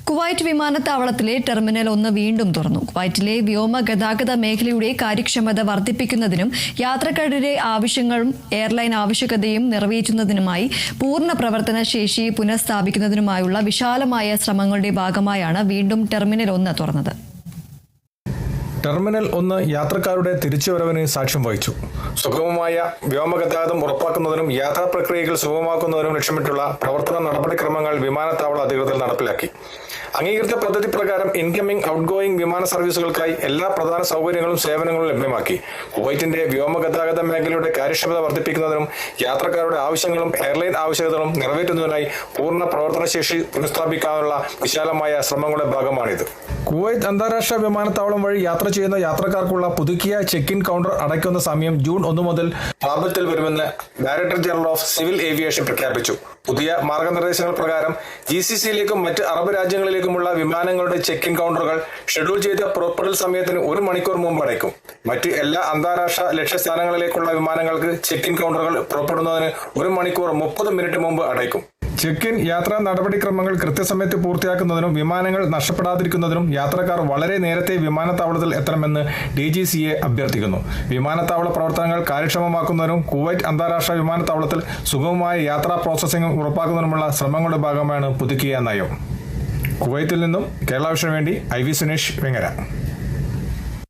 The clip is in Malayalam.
കുവൈറ്റ് വിമാനത്താവളത്തിലെ ടെർമിനൽ 1 വീണ്ടും തുറന്നു. കുവൈറ്റിലെ വ്യോമ ഗതാഗത മേഖലയുടെ കാര്യക്ഷമത വർദ്ധിപ്പിക്കുന്നതിനും യാത്രക്കാരുടെ ആവശ്യങ്ങളും എയർലൈൻ ആവശ്യകതയും നിറവേറ്റുന്നതിനുമായി പൂർണ്ണ പ്രവർത്തന ശേഷി പുനഃസ്ഥാപിക്കുന്നതിനുമായുള്ള വിശാലമായ ശ്രമങ്ങളുടെ ഭാഗമായാണ് വീണ്ടും ടെർമിനൽ 1 തുറന്നത്. ടെർമിനൽ 1 യാത്രക്കാരുടെ തിരിച്ചുവരവിന് സാക്ഷ്യം വഹിച്ചു. സുഗമമായ വ്യോമഗതാഗതം ഉറപ്പാക്കുന്നതിനും യാത്രാ പ്രക്രിയകൾ സുഗമമാക്കുന്നതിനും ലക്ഷ്യമിട്ടുള്ള പ്രവർത്തന നടപടിക്രമങ്ങൾ വിമാനത്താവള അധികൃതർ നടപ്പിലാക്കി. അംഗീകൃത പദ്ധതി പ്രകാരം ഇൻകമിംഗ് ഔട്ട്ഗോയിങ് വിമാന സർവീസുകൾക്കായി എല്ലാ പ്രധാന സൗകര്യങ്ങളും സേവനങ്ങളും ലഭ്യമാക്കി. കുവൈറ്റിന്റെ വ്യോമഗതാഗത മേഖലയുടെ കാര്യക്ഷമത വർദ്ധിപ്പിക്കുന്നതിനും യാത്രക്കാരുടെ ആവശ്യങ്ങളും എയർലൈൻ ആവശ്യകതകളും നിറവേറ്റുന്നതിനായി പൂർണ്ണ പ്രവർത്തനശേഷി പുനഃസ്ഥാപിക്കാനുള്ള വിശാലമായ ശ്രമങ്ങളുടെ ഭാഗമാണിത്. കുവൈറ്റ് അന്താരാഷ്ട്ര വിമാനത്താവളം വഴി യാത്ര ചെയ്യുന്ന യാത്രക്കാർക്കുള്ള പുതുക്കിയ ചെക്ക് ഇൻ കൗണ്ടർ അടയ്ക്കുന്ന സമയം ജൂൺ 1 മുതൽ പ്രാബല്യത്തിൽ വരുമെന്ന് director general of civil aviation പ്രഖ്യാപിച്ചു. പുതിയ മാർഗനിർദ്ദേശങ്ങൾ പ്രകാരം GCCയിലേക്കും മറ്റ് അറബ് രാജ്യങ്ങളിലേക്കുമുള്ള വിമാനങ്ങളുടെ ചെക്ക് ഇൻ കൗണ്ടറുകൾ ഷെഡ്യൂൾ ചെയ്ത പുറപ്പെടൽ സമയത്തിന് 1 മണിക്കൂർ മുമ്പ് അടയ്ക്കും. മറ്റ് എല്ലാ അന്താരാഷ്ട്ര ലക്ഷ്യസ്ഥാനങ്ങളിലേക്കുള്ള വിമാനങ്ങൾക്ക് ചെക്ക് ഇൻ കൗണ്ടറുകൾ പുറപ്പെടുന്നതിന് 1 മണിക്കൂർ 30 മിനിറ്റ് മുമ്പ് അടയ്ക്കും. ചെക്ക് ഇൻ യാത്രാ നടപടിക്രമങ്ങൾ കൃത്യസമയത്ത് പൂർത്തിയാക്കുന്നതിനും വിമാനങ്ങൾ നഷ്ടപ്പെടാതിരിക്കുന്നതിനും യാത്രക്കാർ വളരെ നേരത്തെ വിമാനത്താവളത്തിൽ എത്തണമെന്ന് DGCA അഭ്യർത്ഥിക്കുന്നു. വിമാനത്താവള പ്രവർത്തനങ്ങൾ കാര്യക്ഷമമാക്കുന്നതിനും കുവൈറ്റ് അന്താരാഷ്ട്ര വിമാനത്താവളത്തിൽ സുഗമമായ യാത്രാ പ്രോസസ്സിംഗ് ഉറപ്പാക്കുന്നതിനുമുള്ള ശ്രമങ്ങളുടെ ഭാഗമാണ് പുതുക്കിയ നയം. കുവൈത്തിൽ നിന്നും കേരള വിഷന് വേണ്ടി IV സുനേഷ് വെങ്ങര.